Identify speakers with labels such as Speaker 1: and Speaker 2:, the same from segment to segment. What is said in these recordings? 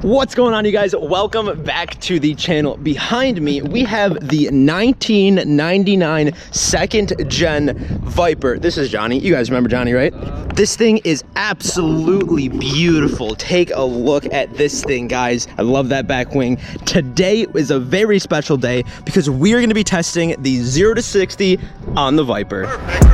Speaker 1: What's going on, you guys? Welcome back to the channel. Behind me, we have the 1999 second gen Viper. This is Johnny. You guys remember Johnny, right? This thing is absolutely beautiful. Take a look at this thing, guys. I love that back wing. Today is a very special day because we are going to be testing the 0 to 60 on the Viper. Perfect.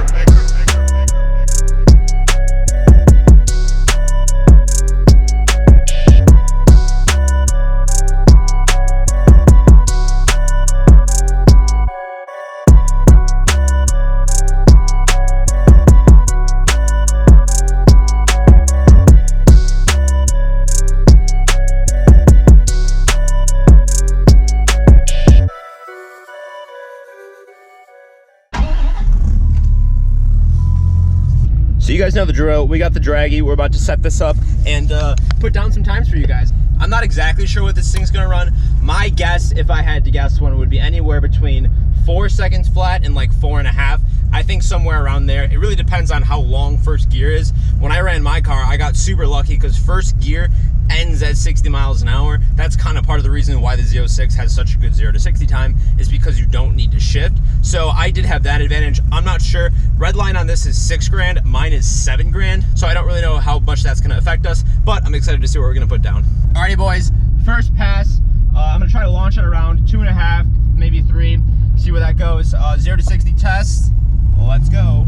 Speaker 1: So you guys know the drill. We got the draggy. We're about to set this up and put down some times for you guys. I'm not exactly sure what this thing's gonna run. My guess, if I had to guess one, would be anywhere between 4 seconds flat and like 4.5. I think somewhere around there. It really depends on how long first gear is. When I ran my car, I got super lucky because first gear ends at 60 miles an hour. That's kind of part of the reason why the Z06 has such a good 0 to 60 time, is because you don't need to shift. So I did have that advantage. I'm not sure. Red line on this is 6 grand. Mine is 7 grand. So I don't really know how much that's going to affect us, but I'm excited to see what we're going to put down. Alrighty, boys. First pass. I'm going to try to launch it around 2.5, maybe 3. See where that goes. 0 to 60 test. Let's go.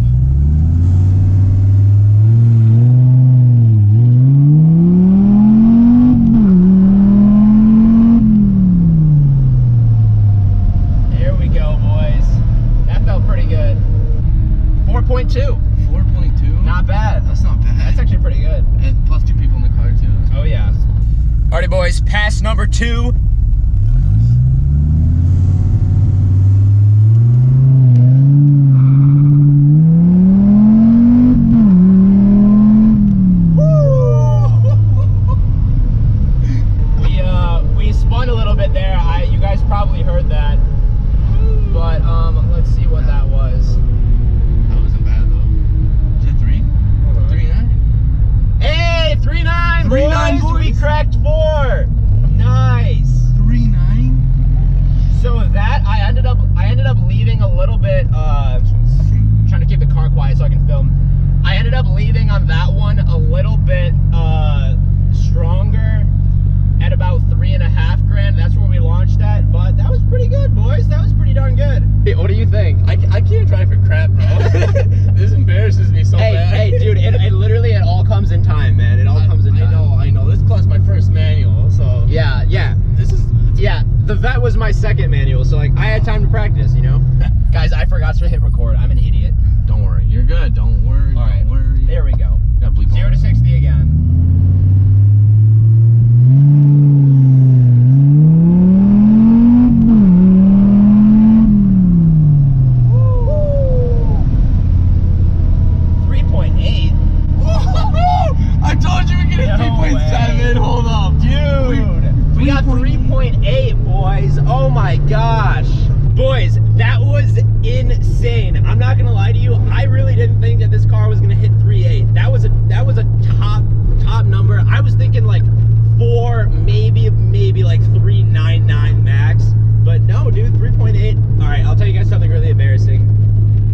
Speaker 1: There we go, boys. That felt pretty good. 4.2.
Speaker 2: 4.2?
Speaker 1: Not bad.
Speaker 2: That's not bad.
Speaker 1: That's actually pretty good.
Speaker 2: And plus 2 people in the car too.
Speaker 1: Oh yeah. Alrighty, boys. Pass number 2. Probably heard that, but let's see what that was.
Speaker 2: That wasn't bad though. Is it 3? 3.9. Hey,
Speaker 1: 3.9,
Speaker 2: 3.9, boys.
Speaker 1: We cracked 4. Nice.
Speaker 2: 3.9.
Speaker 1: So that I ended up leaving a little bit. Trying to keep the car quiet so I can film. I ended up leaving on that one a little bit stronger. At about 3.5 grand, that's where we launched at, but that was pretty good, boys. That was pretty darn good. Hey, what do you think?
Speaker 2: I can't drive for crap, bro. This embarrasses me so bad.
Speaker 1: Hey, dude, it literally all comes in time, man. It all comes in time.
Speaker 2: I know. This plus my first manual, so
Speaker 1: yeah. The vet was my second manual, so like I had time to practice, you know. Guys, I forgot to hit record. I'm an idiot.
Speaker 2: Don't worry, you're good. Don't worry.
Speaker 1: All right,
Speaker 2: don't worry.
Speaker 1: There we go.
Speaker 2: 0
Speaker 1: to 60 again.
Speaker 2: I told you we get a 3.7. Hold up,
Speaker 1: dude. We got 3.8, boys. Oh my gosh, boys, that was insane. I'm not gonna lie to you. I really didn't think that this car was gonna hit 3.8. That was a top number. I was thinking like 4, maybe like 3.99 max. But no, dude, 3.8. All right, I'll tell you guys something really embarrassing.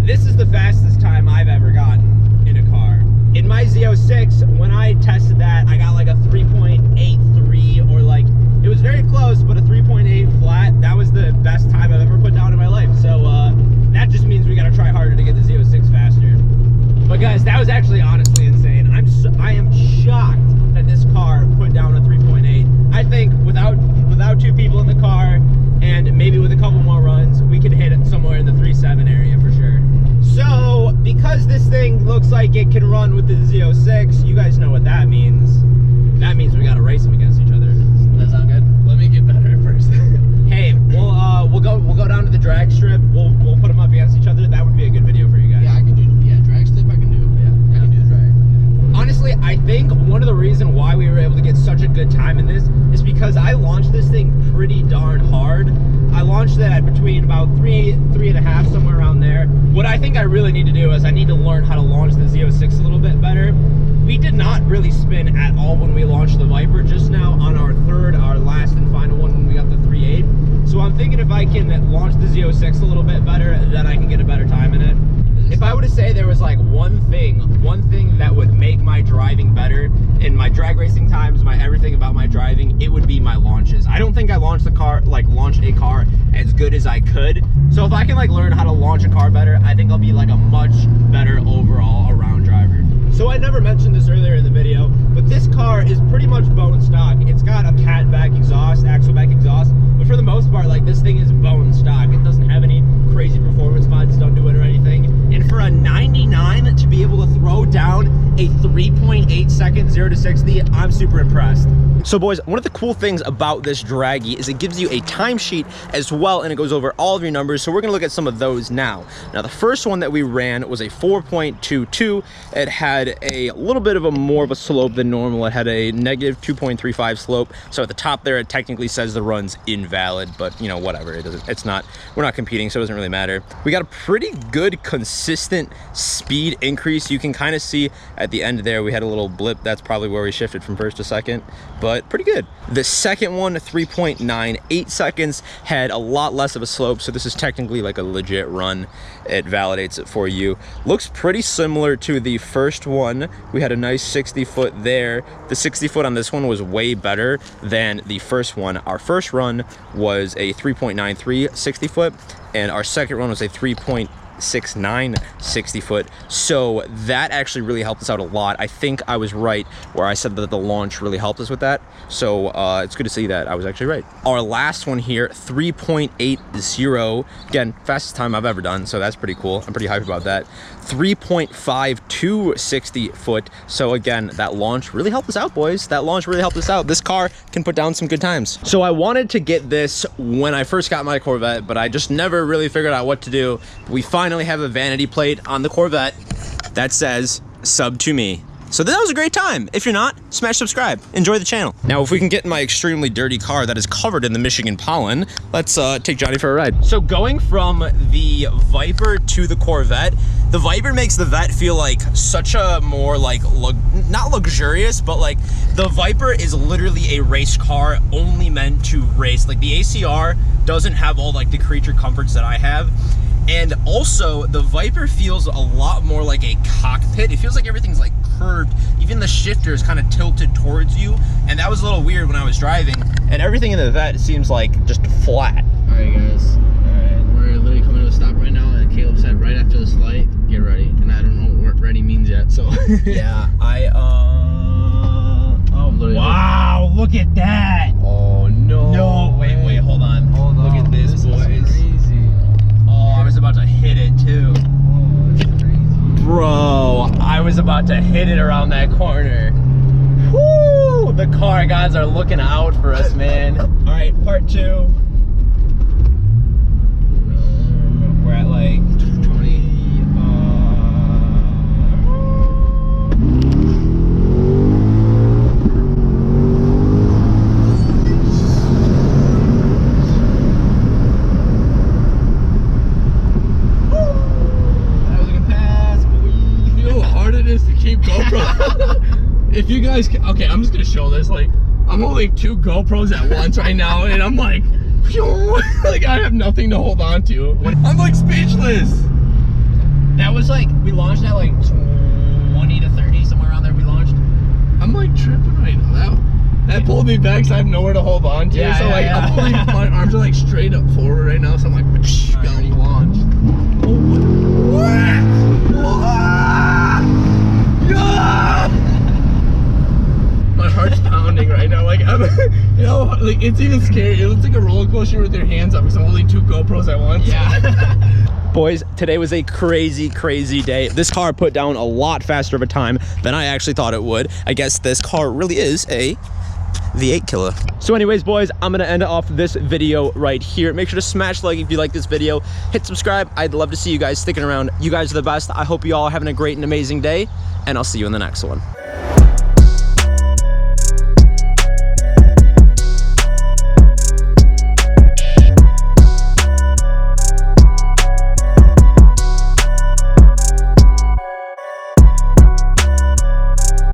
Speaker 1: This is the fastest time I've ever gotten in a car. In my Z06, when I tested that, I got like a 3.83, or like, it was very close, but a 3.8 flat. That was the best time I've ever put down in my life. So that just means we gotta try harder to get the Z06 faster. But guys, that was actually honestly insane. I am shocked that this car put down a 3.8. I think without 2 people in the car, and maybe with a couple more runs, we could hit it somewhere in the 3.7 area for sure. So, because this thing looks like it can run with the Z06, you guys know what that means. That means we gotta race them against each other. Does that sound good?
Speaker 2: Let me get better first.
Speaker 1: Hey, we'll go down to the drag strip. We'll put them up against each other. That would be a good video for you guys.
Speaker 2: Yeah, I can do. Yeah, drag strip I can do. Yeah, I can do the drag.
Speaker 1: Honestly, I think one of the reasons why we were able to get such a good time in this is because I launched this thing pretty darn hard. I launched it at between about 3.5, somewhere around there. What I think I really need to do is I need to learn how to launch the Z06 a little bit better. We did not really spin at all when we launched the Viper just now on our third 306 a little bit better, then I can get a better time in it. If I were to say there was like one thing that would make my driving better in my drag racing times, my everything about my driving, it would be my launches. I don't think I launched a car as good as I could. So if I can like learn how to launch a car better, I think I'll be like a much better overall around driver. So I never mentioned this earlier in the video, but this car is pretty much bone stock. It's got a cat back exhaust, axle back exhaust, but for the most part, like this thing is bone stock. It doesn't have any crazy performance mods done to it or anything. And for a 99 to be able to throw down a 3.8 second 0 to 60, I'm super impressed. So boys, one of the cool things about this Draggy is it gives you a timesheet as well, and it goes over all of your numbers. So we're gonna look at some of those now. Now the first one that we ran was a 4.22. It had a little bit of a more of a slope than normal. It had a negative 2.35 slope. So at the top there, it technically says the run's invalid, but you know, whatever, it doesn't, it's not, we're not competing, so it doesn't really matter. We got a pretty good consistent speed increase. You can kind of see at the end there, we had a little blip. That's probably where we shifted from first to second, but pretty good. The second one, 3.98 seconds, had a lot less of a slope, so this is technically like a legit run. It validates it for you. Looks pretty similar to the first one. We had a nice 60 foot there. The 60 foot on this one was way better than the first one. Our first run was a 3.93 60 foot, and our second run was a 3.69 60 foot. So that actually really helped us out a lot. I think I was right where I said that the launch really helped us with that. So it's good to see that I was actually right. Our last one here, 3.80. Again, fastest time I've ever done, so that's pretty cool. I'm pretty hyped about that. 3.52 60 foot. So again, that launch really helped us out, boys. That launch really helped us out. This car can put down some good times. So I wanted to get this when I first got my Corvette, but I just never really figured out what to do. We finally have a vanity plate on the Corvette that says sub to me. So that was a great time. If you're not, smash subscribe. Enjoy the channel. Now, if we can get in my extremely dirty car that is covered in the Michigan pollen, let's take Johnny for a ride. So going from the Viper to the Corvette, the Viper makes the Vet feel like such a more like, not luxurious, but like the Viper is literally a race car only meant to race. Like the ACR doesn't have all like the creature comforts that I have. And also, the Viper feels a lot more like a cockpit. It feels like everything's like curved. Even the shifter is kind of tilted towards you. And that was a little weird when I was driving. And everything in the Vet seems like just flat.
Speaker 2: All right, guys. All right, we're literally coming to a stop right now. And Cayleb said right after this light, get ready. And I don't know what ready means yet, so.
Speaker 1: Yeah,
Speaker 2: wow,
Speaker 1: look at that.
Speaker 2: Oh, no.
Speaker 1: No, wait, hold on. Look at this, boys.
Speaker 2: Is crazy.
Speaker 1: I was about to hit it too.
Speaker 2: Oh, that's crazy.
Speaker 1: Bro, I was about to hit it around that corner. Woo! The car guys are looking out for us, man. All right, part 2. We're at like 20.
Speaker 2: If you guys can, okay, I'm just gonna show this. Like, I'm holding 2 GoPros at once right now, and I'm like, like I have nothing to hold on to. I'm like speechless.
Speaker 1: That was like, we launched at like 20 to 30, somewhere around there we launched.
Speaker 2: I'm like tripping right now. That pulled me back, so I have nowhere to hold on to.
Speaker 1: Yeah,
Speaker 2: so like,
Speaker 1: yeah.
Speaker 2: I'm holding, my arms are like straight up forward right now, so I'm like, got launched. Oh, what? My heart's pounding right now. Like, I'm, you know, like it's even scary. It looks like a roller coaster with your hands up because I'm holding 2 GoPros at once.
Speaker 1: Yeah. Boys, today was a crazy day. This car put down a lot faster of a time than I actually thought it would. I guess this car really is a V8 killer. So anyways, boys, I'm gonna end off this video right here. Make sure to smash like if you like this video. Hit subscribe. I'd love to see you guys sticking around. You guys are the best. I hope you all are having a great and amazing day, and I'll see you in the next one.